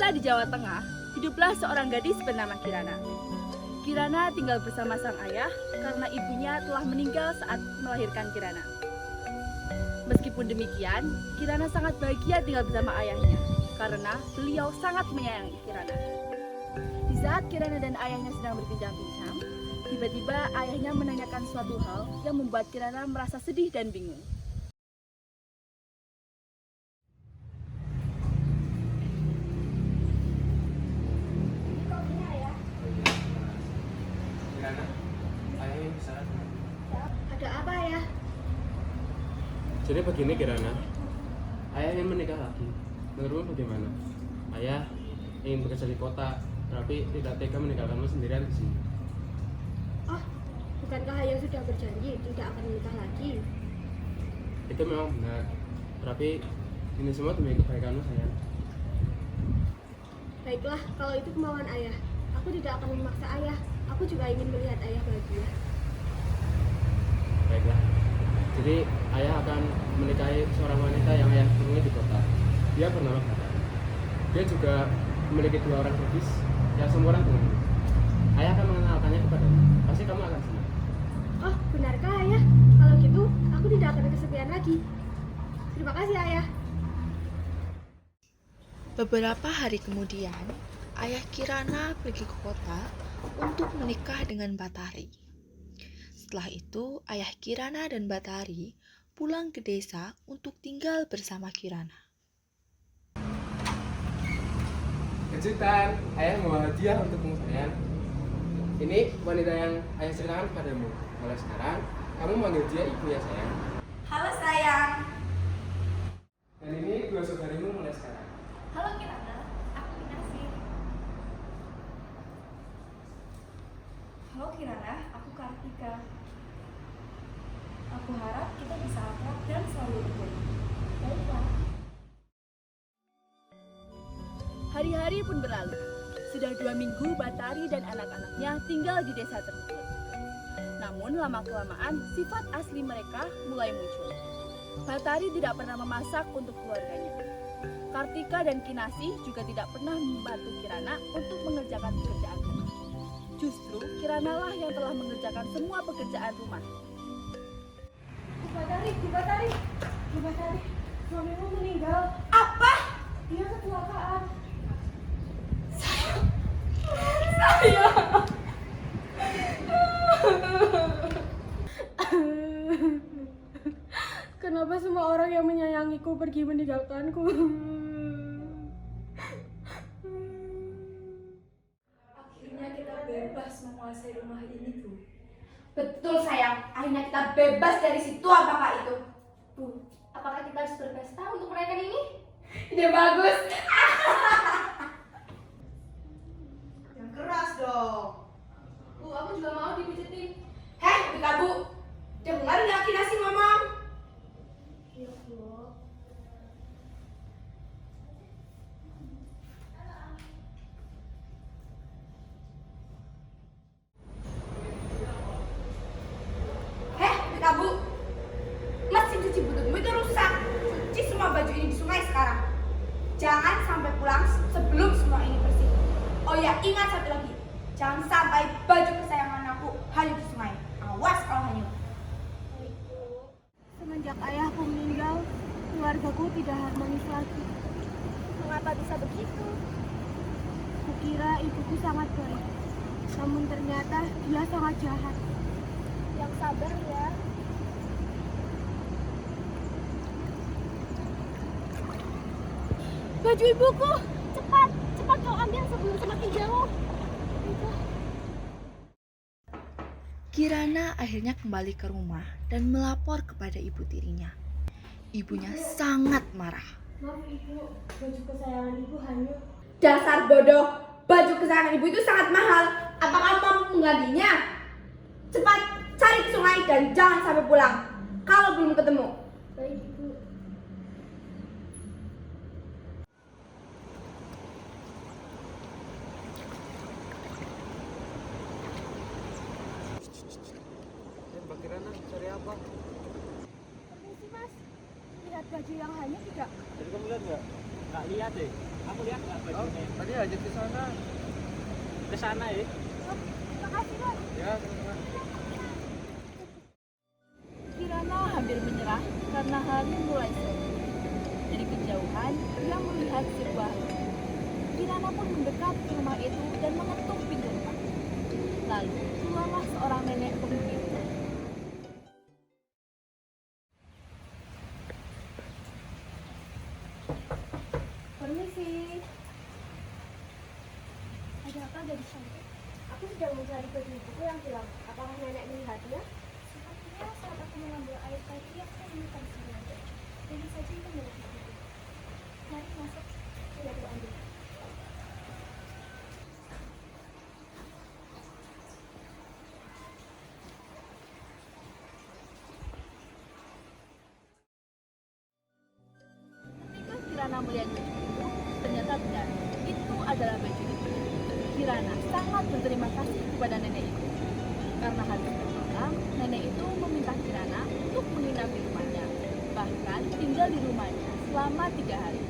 desa di Jawa Tengah, hiduplah seorang gadis bernama Kirana. Kirana tinggal bersama sang ayah karena ibunya telah meninggal saat melahirkan Kirana. Meskipun demikian, Kirana sangat bahagia tinggal bersama ayahnya karena beliau sangat menyayangi Kirana. Di saat Kirana dan ayahnya sedang berbincang-bincang, tiba-tiba ayahnya menanyakan suatu hal yang membuat Kirana merasa sedih dan bingung. Ada apa ya? Jadi begini Kirana, ayah ingin menikah lagi. Menurutmu bagaimana? Ayah ingin bekerja di kota, tapi tidak tega meninggalkanmu sendirian di sini. Oh, bukankah ayah sudah berjanji tidak akan menikah lagi? Itu memang benar, tapi ini semua demi kebaikanmu sayang. Baiklah, kalau itu kemauan ayah. Aku tidak akan memaksa ayah. Aku juga ingin melihat ayah bahagia. Baiklah. Jadi ayah akan menikahi seorang wanita yang ayah temui di kota. Dia bernama Batari. Dia juga memiliki 2 orang gadis yang seumuran denganmu. Ayah akan mengenalkannya kepadamu. Pasti kamu akan senang. Oh, benarkah ayah? Kalau gitu, aku tidak akan kesepian lagi. Terima kasih ayah. Beberapa hari kemudian, ayah Kirana pergi ke kota untuk menikah dengan Batari. Setelah itu, ayah Kirana dan Batari pulang ke desa untuk tinggal bersama Kirana. Kejutan, ayah membawa hadiah untukmu sayang. Ini wanita yang ayah ceritakan padamu. Mulai sekarang, kamu manggil dia ibu ya sayang. Halo sayang. Dan ini 2 saudarimu mulai sekarang. Halo Kirana, aku Kinasi. Halo Kirana, aku Kartika. Aku harap kita bisa akrab dan selalu rukun. Baiklah. Hari-hari pun berlalu. Sudah 2 minggu Batari dan anak-anaknya tinggal di desa tersebut. Namun lama-kelamaan sifat asli mereka mulai muncul. Batari tidak pernah memasak untuk keluarganya. Kartika dan Kinasi juga tidak pernah membantu Kirana untuk mengerjakan pekerjaan rumah. Justru Kirana lah yang telah mengerjakan semua pekerjaan rumah. Batari, suamimu meninggal. Apa? Dia kecelakaan. Saya. Kenapa semua orang yang menyayangiku pergi meninggalkanku? Akhirnya kita bebas menguasai rumah ini, Bu. Betul sayang, akhirnya kita bebas dari situ. Apakah itu? Bu, apakah kita harus berpesta untuk merayakan ini? Ide bagus. Yang keras dong. Bu, aku juga mau dipijitin. Heh, Bika Bu, dengar nggak Kinasi ngomong? Iya, Bu. Heh, Bika Bu, mesin cuci bututmu itu rusak. Cuci semua baju ini di sungai sekarang. Jangan sampai pulang sebelum semua ini bersih. Oh ya, ingat satu lagi. Jangan sampai baju kesayangan aku hanyut di sungai. Awas kalau hanyut. Semenjak ayahku meninggal, keluargaku tidak harmonis lagi. Mengapa bisa begitu? Kukira ibuku sangat baik, namun ternyata dia sangat jahat. Yang sabar ya. Baju ibuku, cepat kau ambil sebelum semakin jauh. Kirana akhirnya kembali ke rumah dan melapor kepada ibu tirinya. Ibunya sangat marah. Maaf ibu, baju kesayangan ibu hanyut. Dasar bodoh, baju kesayangan ibu itu sangat mahal. Apakah kamu mampu menggantinya? Cepat cari ke sungai dan jangan sampai pulang kalau belum ketemu. Baik ibu. Mbak Kirana cari apa? Permisi mas, lihat baju yang hanyut tidak? Jadi kamu lihat nggak? Gak lihat deh. Aku lihat nggak bajunya? Tadi hajat ke sana. Ke sana ya. Makasih, Bang. Ya, sama-sama. Kirana hampir menyerah karena hari mulai sore. Dari kejauhan, ia melihat sebuah rumah. Kirana pun mendekat ke rumah itu dan mengetuk pintu rumah. Lalu keluarlah seorang nenek pemimpin. Permisi. Ada apa dari sana? Aku sedang mencari baju ibuku yang hilang. Apakah nenek melihatnya? Sepertinya saat aku mengambil air tadi, aku menemukan sebuah baju. Tentu saja itu milik ibuku. Mari masuk. Sudah aku ambil. Ketika Kirana melihat baju itu, ternyata benar, itu adalah baju itu. Kirana sangat berterima kasih kepada nenek itu. Karena habis bermalam, nenek itu meminta Kirana untuk menginap di rumahnya, bahkan tinggal di rumahnya selama 3 hari.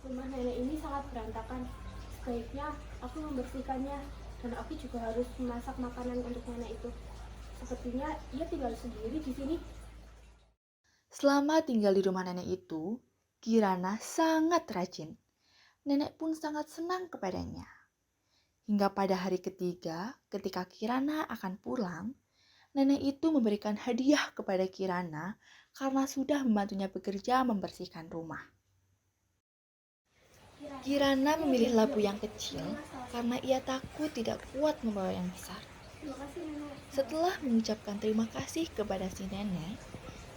Rumah nenek ini sangat berantakan. Sebaiknya aku membersihkannya, dan aku juga harus memasak makanan untuk nenek itu. Sepertinya ia tinggal sendiri di sini. Selama tinggal di rumah nenek itu, Kirana sangat rajin. Nenek pun sangat senang kepadanya. Hingga pada hari ketiga, ketika Kirana akan pulang, nenek itu memberikan hadiah kepada Kirana karena sudah membantunya bekerja membersihkan rumah. Kirana memilih labu yang kecil karena ia takut tidak kuat membawa yang besar. Terima kasih, nenek. Setelah mengucapkan terima kasih kepada si nenek,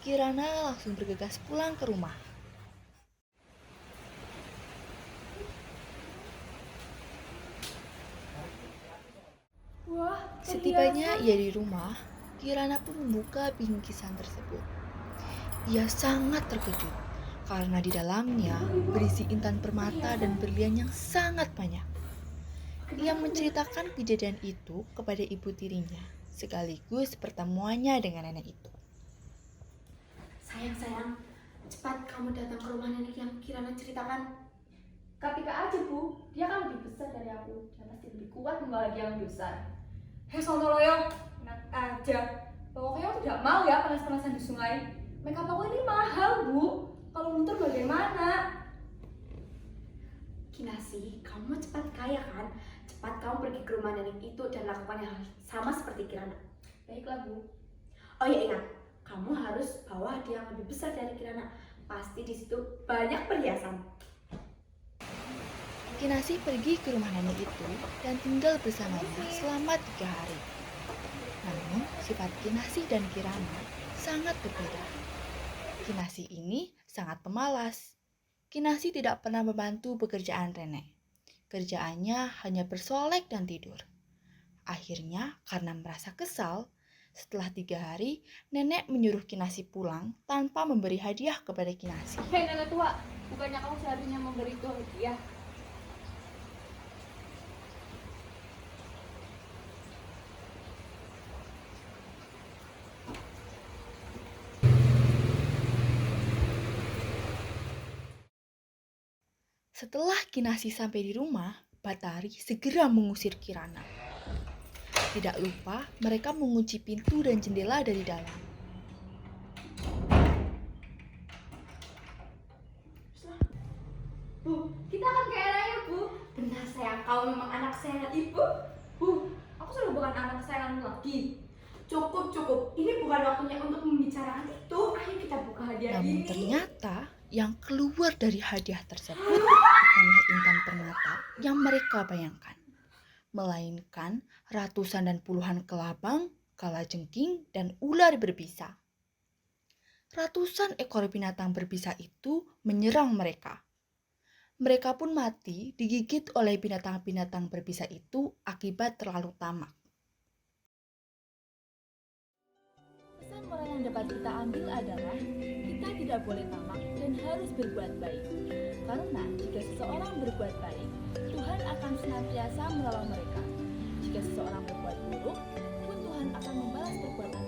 Kirana langsung bergegas pulang ke rumah. Wah, Setibanya ia di rumah, Kirana pun membuka bingkisan tersebut. Ia sangat terkejut karena di dalamnya berisi intan permata dan berlian yang sangat banyak. Ia menceritakan kejadian itu kepada ibu tirinya, sekaligus pertemuannya dengan nenek itu. Sayang, cepat kamu datang ke rumah nenek yang Kirana ceritakan. Ketika aja, Bu. Dia kan lebih besar dari aku. Dia pasti lebih kuat membawa dia yang lebih besar. Hei Sontoloyo, enak aja. Pokoknya aku tidak mau ya panas-panasan di sungai. Makeup aku ini mahal, Bu. Kalau luntur bagaimana? Kinasi, kamu cepat kaya kan? Cepat kamu pergi ke rumah nenek itu dan lakukan hal sama seperti Kirana. Baiklah, Bu. Oh ya, ingat. Kamu harus bawa hadiah yang lebih besar dari Kirana. Pasti di situ banyak perhiasan. Kinasi pergi ke rumah nenek itu dan tinggal bersamanya selama 3 hari. Namun, sifat Kinasi dan Kirana sangat berbeda. Kinasi ini sangat pemalas. Kinasi tidak pernah membantu pekerjaan nenek. Kerjaannya hanya bersolek dan tidur. Akhirnya, karena merasa kesal, setelah 3 hari, nenek menyuruh Kinasi pulang tanpa memberi hadiah kepada Kinasi. Hei nenek tua, bukannya kamu seharusnya memberi itu hadiah? Setelah Kinasi sampai di rumah, Batari segera mengusir Kirana. Tidak lupa, mereka mengunci pintu dan jendela dari dalam. Bu, kita akan kaya raya, Bu. Benar sayang, kau memang anak kesayangan ibu. Bu, aku sudah bukan anak kesayangan lagi. Cukup. Ini bukan waktunya untuk membicarakan itu. Ayo kita buka hadiah Namun ini. ternyata yang keluar dari hadiah tersebut bukanlah intan permata yang mereka bayangkan, melainkan ratusan dan puluhan kelabang, kalajengking, dan ular berbisa. Ratusan ekor binatang berbisa itu menyerang mereka. Mereka pun mati digigit oleh binatang-binatang berbisa itu akibat terlalu tamak. Pesan moral yang dapat kita ambil adalah kita tidak boleh tamak dan harus berbuat baik. Karena jika seseorang berbuat baik, Tuhan akan senantiasa menolong mereka. Jika seseorang berbuat buruk, pun Tuhan akan membalas perbuatan